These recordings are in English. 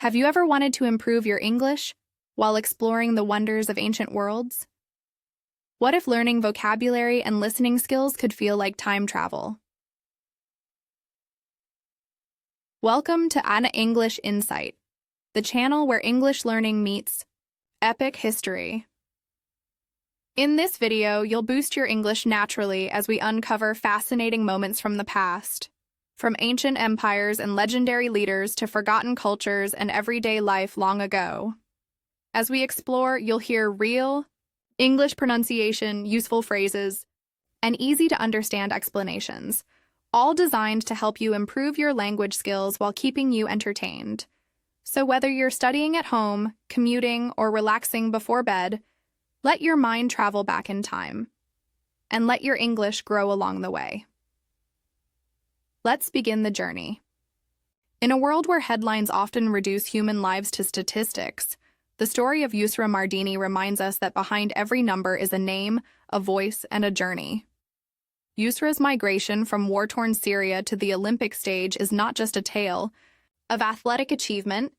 Have you ever wanted to improve your English while exploring the wonders of ancient worlds? What if learning vocabulary and listening skills could feel like time travel? Welcome to An English Insight, the channel where English learning meets epic history. In this video, you'll boost your English naturally as we uncover fascinating moments from the past. From ancient empires and legendary leaders to forgotten cultures and everyday life long ago. As we explore, you'll hear real English pronunciation, useful phrases, and easy-to-understand explanations, all designed to help you improve your language skills while keeping you entertained. So whether you're studying at home, commuting, or relaxing before bed, let your mind travel back in time, and let your English grow along the way. Let's begin the journey. In a world where headlines often reduce human lives to statistics, the story of Yusra Mardini reminds us that behind every number is a name, a voice, and a journey. Yusra's migration from war-torn Syria to the Olympic stage is not just a tale of athletic achievement.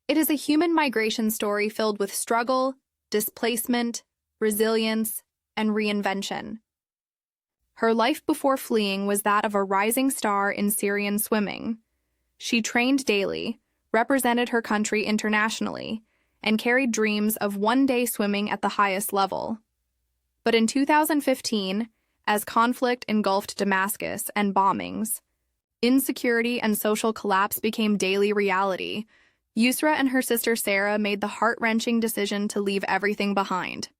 It is a human migration story filled with struggle, displacement, resilience, and reinvention. Her life before fleeing was that of a rising star in Syrian swimming. She trained daily, represented her country internationally, and carried dreams of one day swimming at the highest level. But in 2015, as conflict engulfed Damascus and bombings, insecurity and social collapse became daily reality, Yusra and her sister Sarah made the heart-wrenching decision to leave everything behind.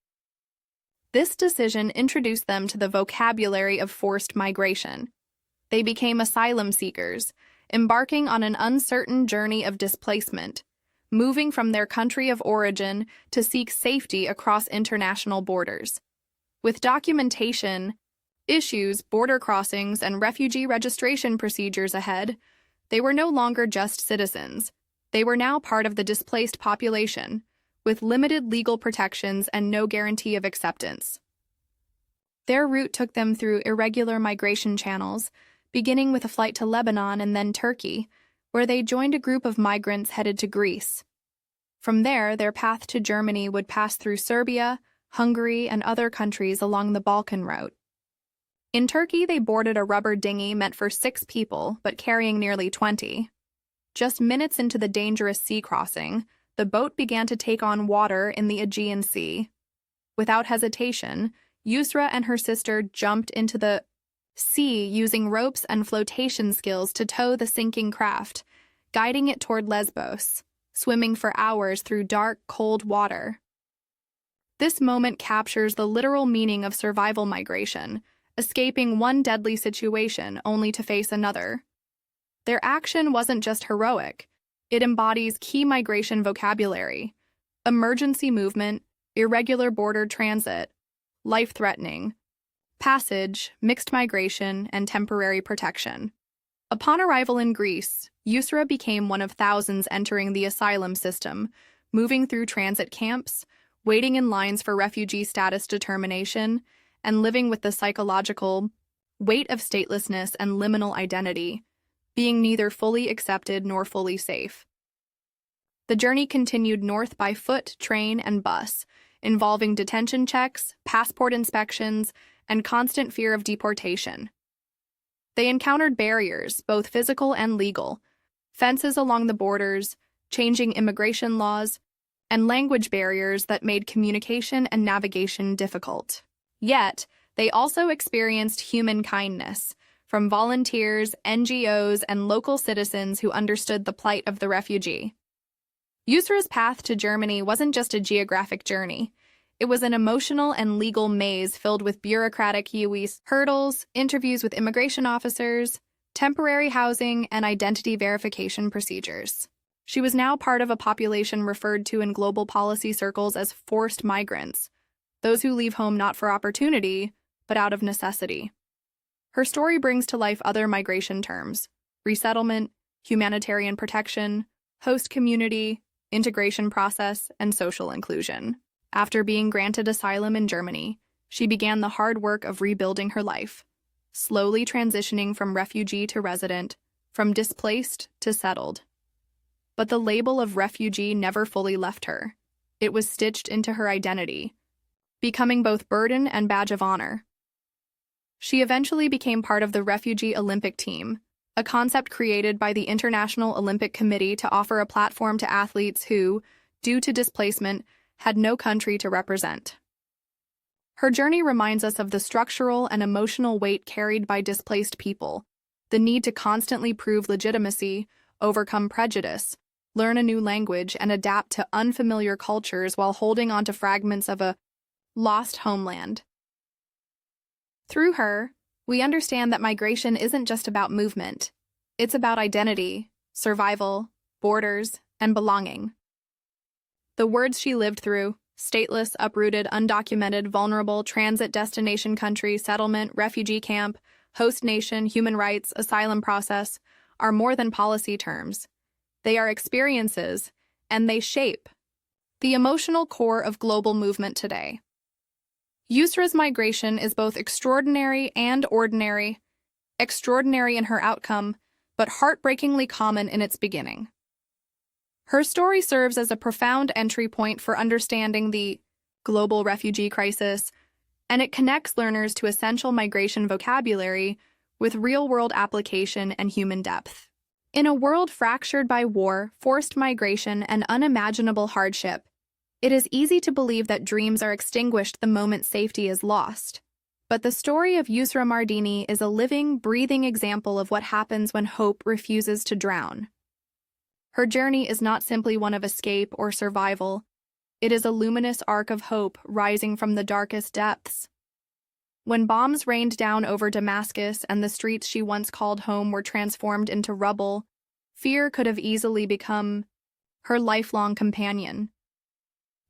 This decision introduced them to the vocabulary of forced migration. They became asylum seekers, embarking on an uncertain journey of displacement, moving from their country of origin to seek safety across international borders. With documentation, issues, border crossings, and refugee registration procedures ahead, they were no longer just citizens. They were now part of the displaced population, with limited legal protections and no guarantee of acceptance. Their route took them through irregular migration channels, beginning with a flight to Lebanon and then Turkey, where they joined a group of migrants headed to Greece. From there, their path to Germany would pass through Serbia, Hungary, and other countries along the Balkan route. In Turkey, they boarded a rubber dinghy meant for 6 people, but carrying nearly 20. Just minutes into the dangerous sea crossing, the boat began to take on water in the Aegean Sea. Without hesitation, Yusra and her sister jumped into the sea using ropes and flotation skills to tow the sinking craft, guiding it toward Lesbos, swimming for hours through dark, cold water. This moment captures the literal meaning of survival migration, escaping one deadly situation only to face another. Their action wasn't just heroic. It embodies key migration vocabulary: emergency movement, irregular border transit, life-threatening, passage, mixed migration, and temporary protection. Upon arrival in Greece, Yusra became one of thousands entering the asylum system, moving through transit camps, waiting in lines for refugee status determination, and living with the psychological weight of statelessness and liminal identity, being neither fully accepted nor fully safe. The journey continued north by foot, train, and bus, involving detention checks, passport inspections, and constant fear of deportation. They encountered barriers, both physical and legal, fences along the borders, changing immigration laws, and language barriers that made communication and navigation difficult. Yet, they also experienced human kindness, from volunteers, NGOs, and local citizens who understood the plight of the refugee. Yusra's path to Germany wasn't just a geographic journey. It was an emotional and legal maze filled with bureaucratic hurdles, interviews with immigration officers, temporary housing, and identity verification procedures. She was now part of a population referred to in global policy circles as forced migrants, those who leave home not for opportunity, but out of necessity. Her story brings to life other migration terms: resettlement, humanitarian protection, host community, integration process, and social inclusion. After being granted asylum in Germany, she began the hard work of rebuilding her life, slowly transitioning from refugee to resident, from displaced to settled. But the label of refugee never fully left her. It was stitched into her identity, becoming both burden and badge of honor. She eventually became part of the Refugee Olympic Team, a concept created by the International Olympic Committee to offer a platform to athletes who, due to displacement, had no country to represent. Her journey reminds us of the structural and emotional weight carried by displaced people, the need to constantly prove legitimacy, overcome prejudice, learn a new language, and adapt to unfamiliar cultures while holding onto fragments of a lost homeland. Through her, we understand that migration isn't just about movement. It's about identity, survival, borders, and belonging. The words she lived through, stateless, uprooted, undocumented, vulnerable, transit destination country, settlement, refugee camp, host nation, human rights, asylum process, are more than policy terms. They are experiences, and they shape the emotional core of global movement today. Yusra's migration is both extraordinary and ordinary, extraordinary in her outcome, but heartbreakingly common in its beginning. Her story serves as a profound entry point for understanding the global refugee crisis, and it connects learners to essential migration vocabulary with real-world application and human depth. In a world fractured by war, forced migration, and unimaginable hardship, it is easy to believe that dreams are extinguished the moment safety is lost. But the story of Yusra Mardini is a living, breathing example of what happens when hope refuses to drown. Her journey is not simply one of escape or survival. It is a luminous arc of hope rising from the darkest depths. When bombs rained down over Damascus and the streets she once called home were transformed into rubble, fear could have easily become her lifelong companion.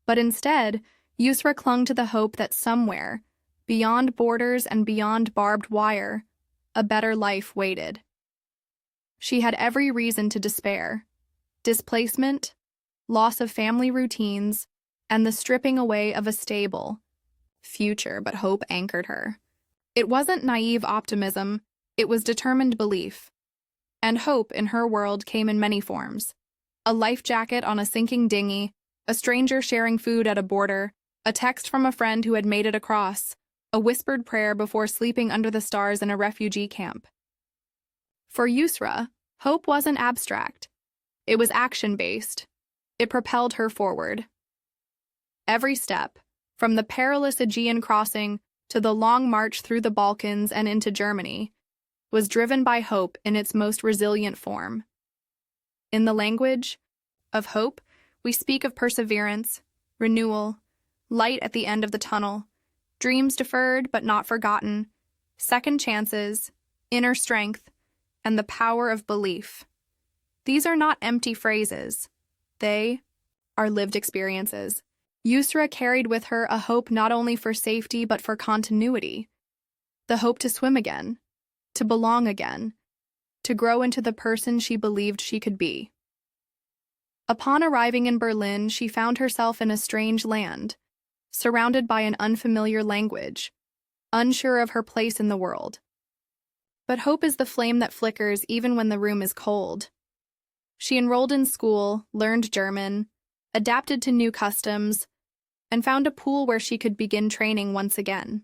But instead, Yusra clung to the hope that somewhere, beyond borders and beyond barbed wire, a better life waited. She had every reason to despair. Displacement, loss of family routines, and the stripping away of a stable future, but hope anchored her. It wasn't naive optimism, it was determined belief. And hope in her world came in many forms. A life jacket on a sinking dinghy, a stranger sharing food at a border, a text from a friend who had made it across, a whispered prayer before sleeping under the stars in a refugee camp. For Yusra, hope wasn't abstract. It was action-based. It propelled her forward. Every step, from the perilous Aegean crossing to the long march through the Balkans and into Germany, was driven by hope in its most resilient form. In the language of hope, we speak of perseverance, renewal, light at the end of the tunnel, dreams deferred but not forgotten, second chances, inner strength, and the power of belief. These are not empty phrases. They are lived experiences. Yusra carried with her a hope not only for safety but for continuity, the hope to swim again, to belong again, to grow into the person she believed she could be. Upon arriving in Berlin, she found herself in a strange land, surrounded by an unfamiliar language, unsure of her place in the world. But hope is the flame that flickers even when the room is cold. She enrolled in school, learned German, adapted to new customs, and found a pool where she could begin training once again.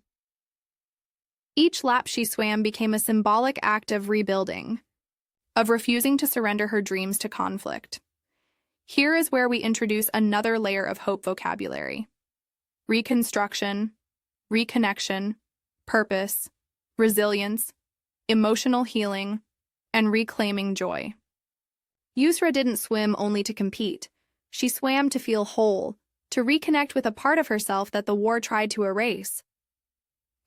Each lap she swam became a symbolic act of rebuilding, of refusing to surrender her dreams to conflict. Here is where we introduce another layer of hope vocabulary: reconstruction, reconnection, purpose, resilience, emotional healing, and reclaiming joy. Yusra didn't swim only to compete. She swam to feel whole, to reconnect with a part of herself that the war tried to erase.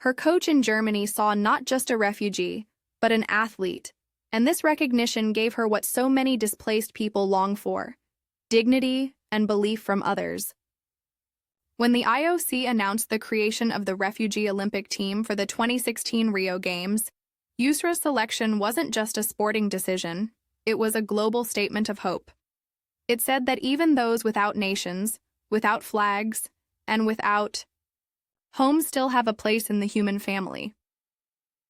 Her coach in Germany saw not just a refugee, but an athlete, and this recognition gave her what so many displaced people long for: dignity and belief from others. When the IOC announced the creation of the Refugee Olympic Team for the 2016 Rio Games, Yusra's selection wasn't just a sporting decision, it was a global statement of hope. It said that even those without nations, without flags, and without homes still have a place in the human family.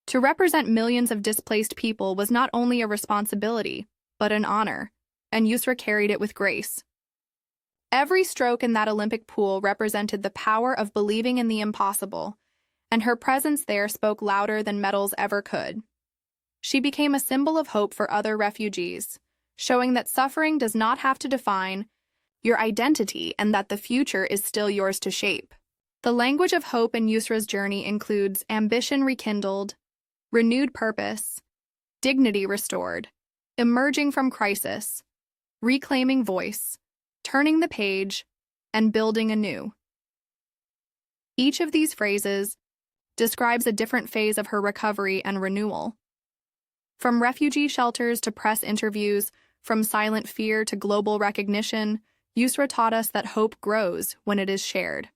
To represent millions of displaced people was not only a responsibility, but an honor. and Yusra carried it with grace. Every stroke in that Olympic pool represented the power of believing in the impossible, and her presence there spoke louder than medals ever could. She became a symbol of hope for other refugees, showing that suffering does not have to define your identity and that the future is still yours to shape. The language of hope in Yusra's journey includes ambition rekindled, renewed purpose, dignity restored, emerging from crisis, reclaiming voice, turning the page, and building anew. Each of these phrases describes a different phase of her recovery and renewal. From refugee shelters to press interviews, from silent fear to global recognition, Yusra taught us that hope grows when it is shared.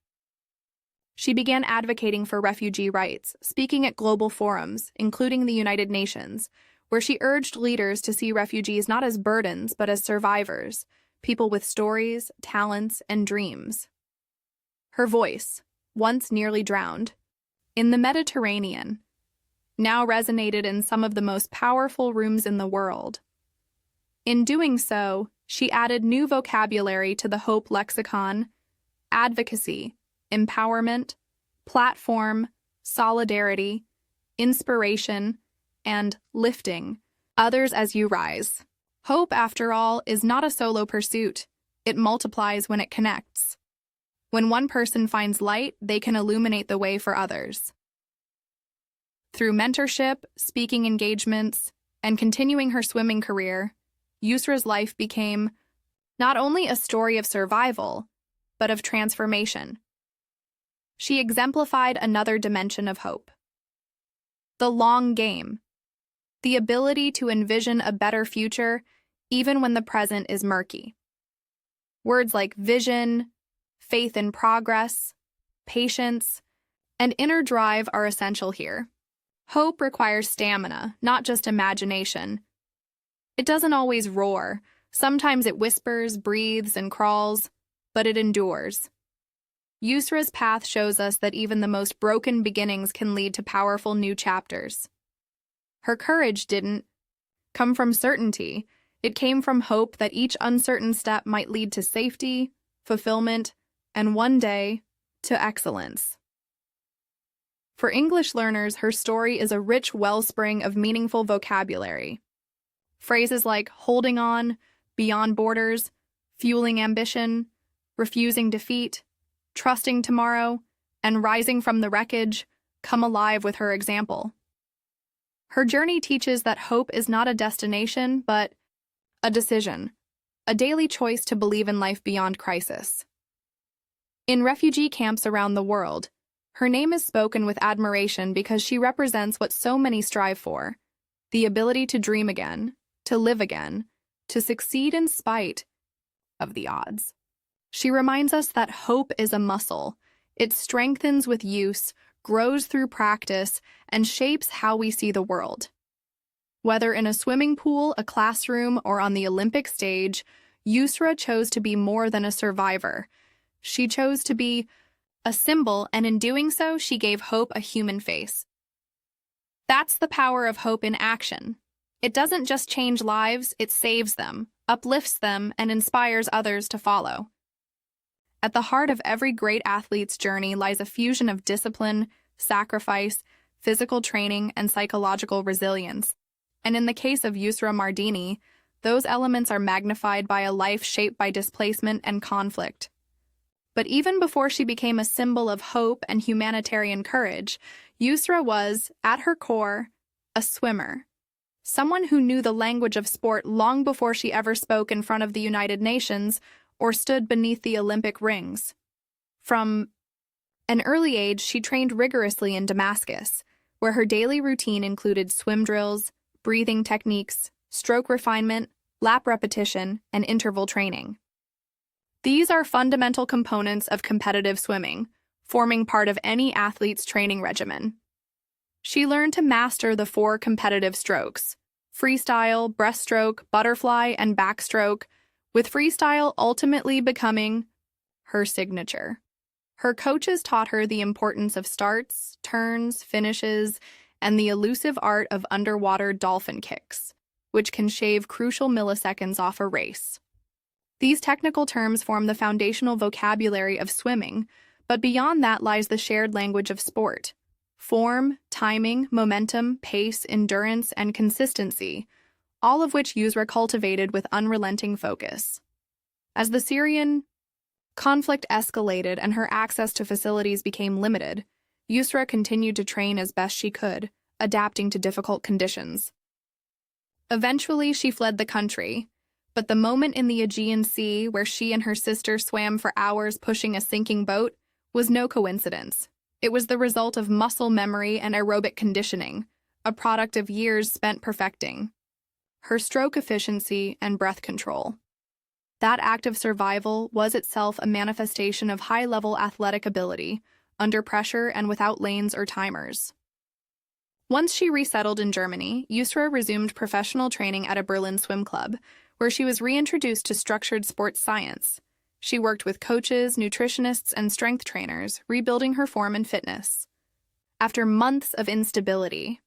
She began advocating for refugee rights, speaking at global forums, including the United Nations, where she urged leaders to see refugees not as burdens but as survivors, people with stories, talents, and dreams. Her voice, once nearly drowned in the Mediterranean, now resonated in some of the most powerful rooms in the world. In doing so, she added new vocabulary to the hope lexicon: advocacy, empowerment, platform, solidarity, inspiration, and lifting others as you rise. Hope, after all, is not a solo pursuit. It multiplies when it connects. When one person finds light, they can illuminate the way for others. Through mentorship, speaking engagements, and continuing her swimming career, Yusra's life became not only a story of survival, but of transformation. She exemplified another dimension of hope: the long game, the ability to envision a better future even when the present is murky. Words like vision, faith in progress, patience, and inner drive are essential here. Hope requires stamina, not just imagination. It doesn't always roar. Sometimes it whispers, breathes, and crawls, but it endures. Yusra's path shows us that even the most broken beginnings can lead to powerful new chapters. Her courage didn't come from certainty. It came from hope that each uncertain step might lead to safety, fulfillment, and one day, to excellence. For English learners, her story is a rich wellspring of meaningful vocabulary. Phrases like holding on, beyond borders, fueling ambition, refusing defeat, trusting tomorrow, and rising from the wreckage come alive with her example. Her journey teaches that hope is not a destination, but a decision, a daily choice to believe in life beyond crisis. In refugee camps around the world, her name is spoken with admiration because she represents what so many strive for: the ability to dream again, to live again, to succeed in spite of the odds. She reminds us that hope is a muscle. It strengthens with use, grows through practice, and shapes how we see the world. Whether in a swimming pool, a classroom, or on the Olympic stage, Yusra chose to be more than a survivor. She chose to be a symbol, and in doing so, she gave hope a human face. That's the power of hope in action. It doesn't just change lives, it saves them, uplifts them, and inspires others to follow. At the heart of every great athlete's journey lies a fusion of discipline, sacrifice, physical training, and psychological resilience. And in the case of Yusra Mardini, those elements are magnified by a life shaped by displacement and conflict. But even before she became a symbol of hope and humanitarian courage, Yusra was, at her core, a swimmer. Someone who knew the language of sport long before she ever spoke in front of the United Nations or stood beneath the Olympic rings. From an early age, she trained rigorously in Damascus, where her daily routine included swim drills, breathing techniques, stroke refinement, lap repetition, and interval training. These are fundamental components of competitive swimming, forming part of any athlete's training regimen. She learned to master the 4 competitive strokes: freestyle, breaststroke, butterfly, and backstroke, with freestyle ultimately becoming her signature. Her coaches taught her the importance of starts, turns, finishes, and the elusive art of underwater dolphin kicks. which can shave crucial milliseconds off a race. These technical terms form the foundational vocabulary of swimming, but beyond that lies the shared language of sport. Form, timing, momentum, pace, endurance, and consistency, all of which Yusra cultivated with unrelenting focus. As the Syrian conflict escalated and her access to facilities became limited, Yusra continued to train as best she could, adapting to difficult conditions. Eventually, she fled the country, but the moment in the Aegean Sea where she and her sister swam for hours pushing a sinking boat was no coincidence. It was the result of muscle memory and aerobic conditioning, a product of years spent perfecting her stroke efficiency and breath control. That act of survival was itself a manifestation of high-level athletic ability, under pressure and without lanes or timers. Once she resettled in Germany, Yusra resumed professional training at a Berlin swim club, where she was reintroduced to structured sports science. She worked with coaches, nutritionists, and strength trainers, rebuilding her form and fitness. After months of instability,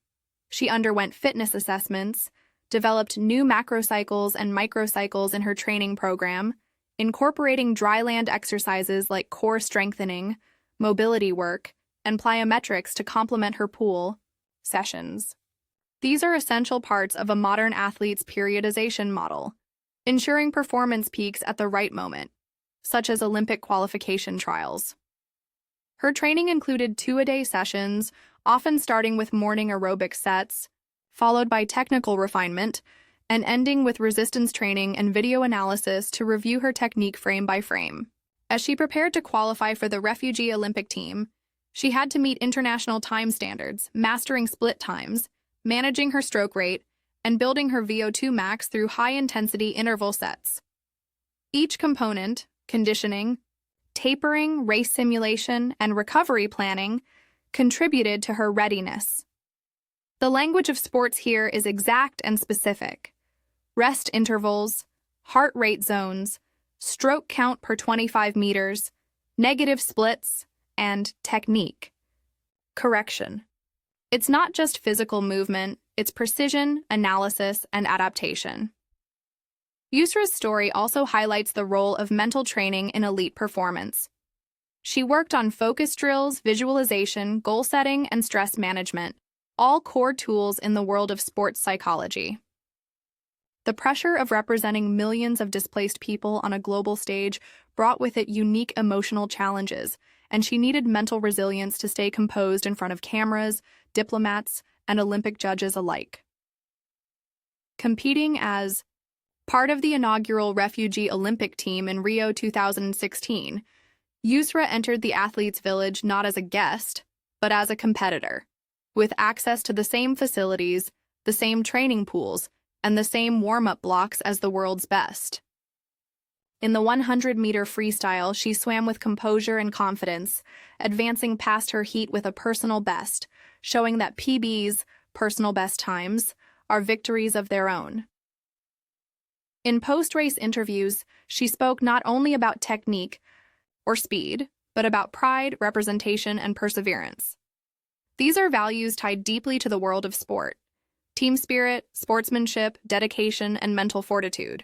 she underwent fitness assessments, developed new macrocycles and microcycles in her training program, incorporating dryland exercises like core strengthening, mobility work, and plyometrics to complement her pool sessions. These are essential parts of a modern athlete's periodization model, ensuring performance peaks at the right moment, such as Olympic qualification trials. Her training included 2-a-day sessions, often starting with morning aerobic sets, followed by technical refinement, and ending with resistance training and video analysis to review her technique frame by frame. As she prepared to qualify for the refugee Olympic team, she had to meet international time standards, mastering split times, managing her stroke rate, and building her VO2 max through high-intensity interval sets. Each component, conditioning, tapering, race simulation, and recovery planning, contributed to her readiness. The language of sports here is exact and specific. Rest intervals, heart rate zones, stroke count per 25 meters, negative splits, and technique. Correction. It's not just physical movement, it's precision, analysis, and adaptation. Yusra's story also highlights the role of mental training in elite performance. She worked on focus drills, visualization, goal setting, and stress management, all core tools in the world of sports psychology. The pressure of representing millions of displaced people on a global stage brought with it unique emotional challenges, and she needed mental resilience to stay composed in front of cameras, diplomats, and Olympic judges alike. Competing as part of the inaugural refugee Olympic team in Rio 2016, Yusra entered the athletes' village not as a guest, but as a competitor, with access to the same facilities, the same training pools, and the same warm-up blocks as the world's best. In the 100-meter freestyle, she swam with composure and confidence, advancing past her heat with a personal best, showing that PBs, personal best times, are victories of their own. In post-race interviews, she spoke not only about technique or speed, but about pride, representation, and perseverance. These are values tied deeply to the world of sport: team spirit, sportsmanship, dedication, and mental fortitude.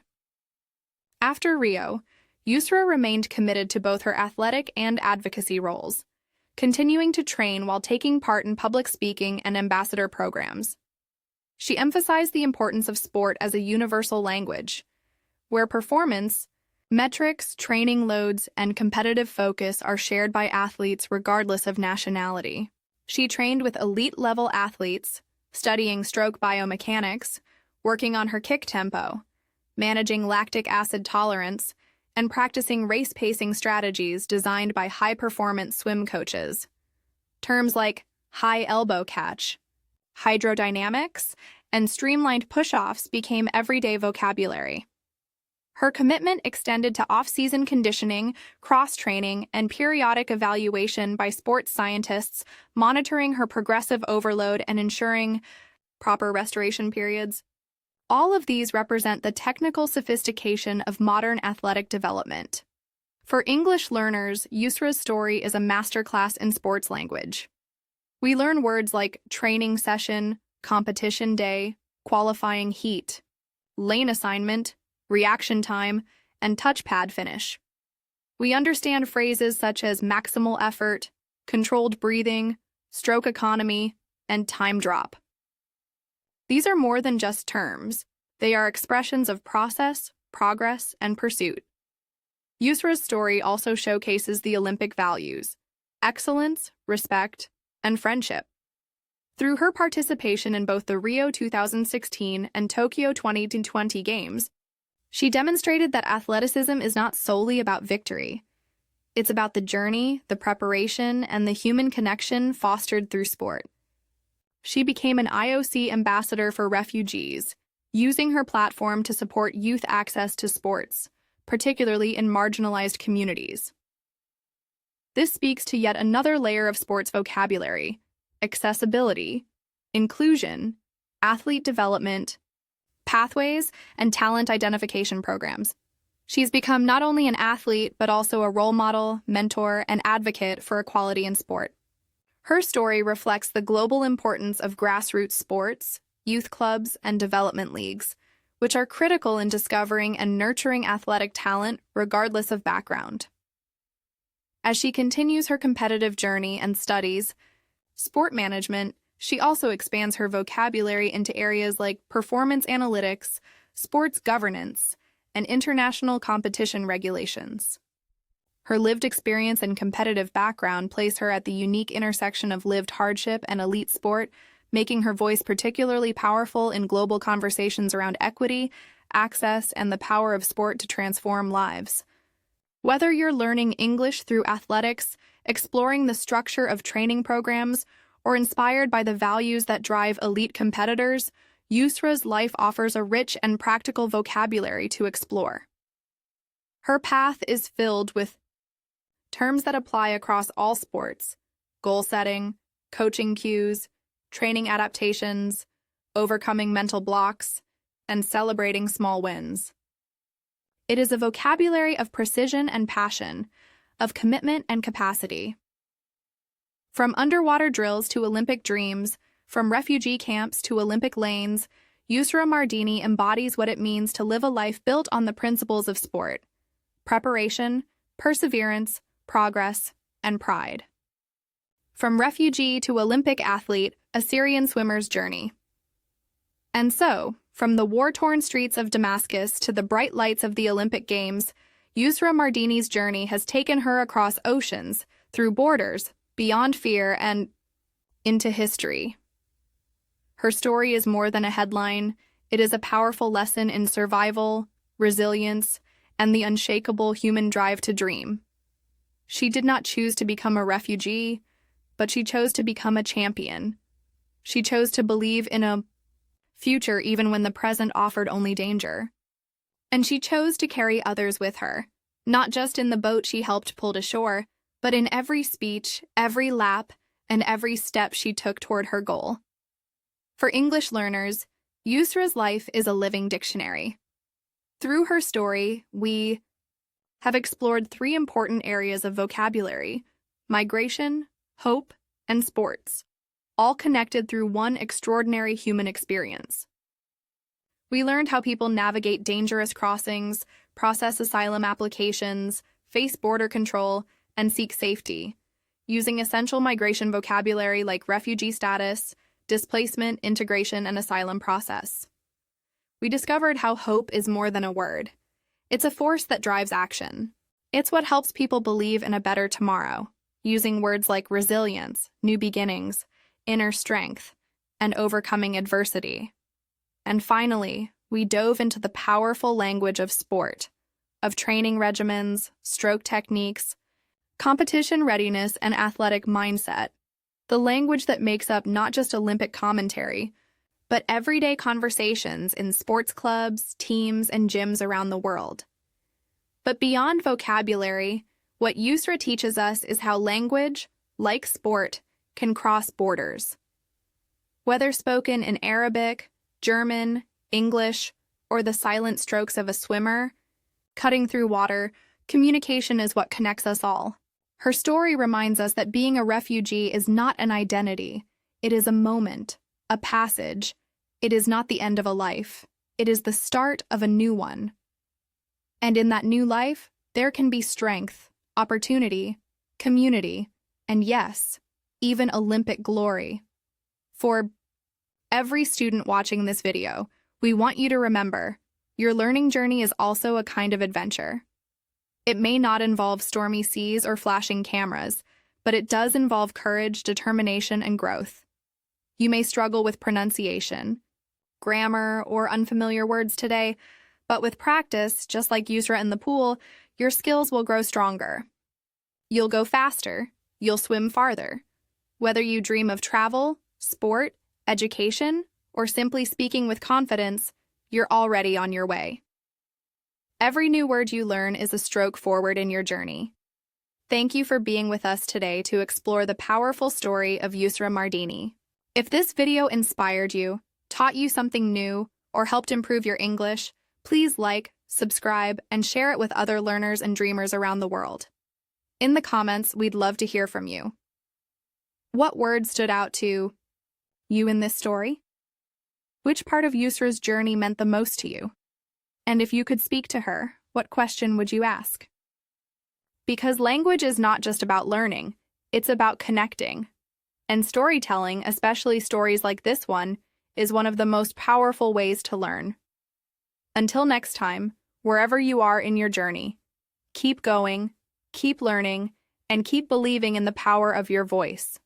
After Rio, Yusra remained committed to both her athletic and advocacy roles, continuing to train while taking part in public speaking and ambassador programs. She emphasized the importance of sport as a universal language, where performance, metrics, training loads, and competitive focus are shared by athletes regardless of nationality. She trained with elite-level athletes, studying stroke biomechanics, working on her kick tempo, managing lactic acid tolerance, and practicing race pacing strategies designed by high-performance swim coaches. Terms like high elbow catch, hydrodynamics, and streamlined push-offs became everyday vocabulary. Her commitment extended to off-season conditioning, cross-training, and periodic evaluation by sports scientists, monitoring her progressive overload and ensuring proper restoration periods. All of these represent the technical sophistication of modern athletic development. For English learners, Yusra's story is a masterclass in sports language. We learn words like training session, competition day, qualifying heat, lane assignment, reaction time, and touchpad finish. We understand phrases such as maximal effort, controlled breathing, stroke economy, and time drop. These are more than just terms. They are expressions of process, progress, and pursuit. Yusra's story also showcases the Olympic values: excellence, respect, and friendship. Through her participation in both the Rio 2016 and Tokyo 2020 Games, she demonstrated that athleticism is not solely about victory. It's about the journey, the preparation, and the human connection fostered through sport. She became an IOC ambassador for refugees, using her platform to support youth access to sports, particularly in marginalized communities. This speaks to yet another layer of sports vocabulary: accessibility, inclusion, athlete development, pathways, and talent identification programs. She's become not only an athlete, but also a role model, mentor, and advocate for equality in sport. Her story reflects the global importance of grassroots sports, youth clubs, and development leagues, which are critical in discovering and nurturing athletic talent regardless of background. As she continues her competitive journey and studies sport management, she also expands her vocabulary into areas like performance analytics, sports governance, and international competition regulations. Her lived experience and competitive background place her at the unique intersection of lived hardship and elite sport, making her voice particularly powerful in global conversations around equity, access, and the power of sport to transform lives. Whether you're learning English through athletics, exploring the structure of training programs, or inspired by the values that drive elite competitors, Yusra's life offers a rich and practical vocabulary to explore. Her path is filled with terms that apply across all sports: goal setting, coaching cues, training adaptations, overcoming mental blocks, and celebrating small wins. It is a vocabulary of precision and passion, of commitment and capacity. From underwater drills to Olympic dreams, from refugee camps to Olympic lanes, Yusra Mardini embodies what it means to live a life built on the principles of sport: preparation, perseverance, progress, and pride. From refugee to Olympic athlete, a Syrian swimmer's journey. And so, from the war-torn streets of Damascus to the bright lights of the Olympic Games, Yusra Mardini's journey has taken her across oceans, through borders, beyond fear, and into history. Her story is more than a headline. It is a powerful lesson in survival, resilience, and the unshakable human drive to dream. She did not choose to become a refugee, but she chose to become a champion. She chose to believe in a future even when the present offered only danger. And she chose to carry others with her, not just in the boat she helped pull to shore, but in every speech, every lap, and every step she took toward her goal. For English learners, Yusra's life is a living dictionary. Through her story, we have explored three important areas of vocabulary: migration, hope, and sports, all connected through one extraordinary human experience. We learned how people navigate dangerous crossings, process asylum applications, face border control, and seek safety, using essential migration vocabulary like refugee status, displacement, integration, and asylum process. We discovered how hope is more than a word. It's a force that drives action. It's what helps people believe in a better tomorrow, using words like resilience, new beginnings, inner strength, and overcoming adversity. And finally, we dove into the powerful language of sport, of training regimens, stroke techniques, competition readiness, and athletic mindset, the language that makes up not just Olympic commentary, but everyday conversations in sports clubs, teams, and gyms around the world. But beyond vocabulary, what Yusra teaches us is how language, like sport, can cross borders. Whether spoken in Arabic, German, English, or the silent strokes of a swimmer, cutting through water, communication is what connects us all. Her story reminds us that being a refugee is not an identity. It is a moment, a passage. It is not the end of a life. It is the start of a new one. And in that new life, there can be strength, opportunity, community, and yes, even Olympic glory. For every student watching this video, we want you to remember, your learning journey is also a kind of adventure. It may not involve stormy seas or flashing cameras, but it does involve courage, determination, and growth. You may struggle with pronunciation, grammar, or unfamiliar words today, but with practice, just like Yusra in the pool, your skills will grow stronger. You'll go faster, you'll swim farther. Whether you dream of travel, sport, education, or simply speaking with confidence, you're already on your way. Every new word you learn is a stroke forward in your journey. Thank you for being with us today to explore the powerful story of Yusra Mardini. If this video inspired you, taught you something new, or helped improve your English, please like, subscribe, and share it with other learners and dreamers around the world. In the comments, we'd love to hear from you. What word stood out to you in this story? Which part of Yusra's journey meant the most to you? And if you could speak to her, what question would you ask? Because language is not just about learning, it's about connecting. And storytelling, especially stories like this one, is one of the most powerful ways to learn. Until next time, wherever you are in your journey, keep going, keep learning, and keep believing in the power of your voice.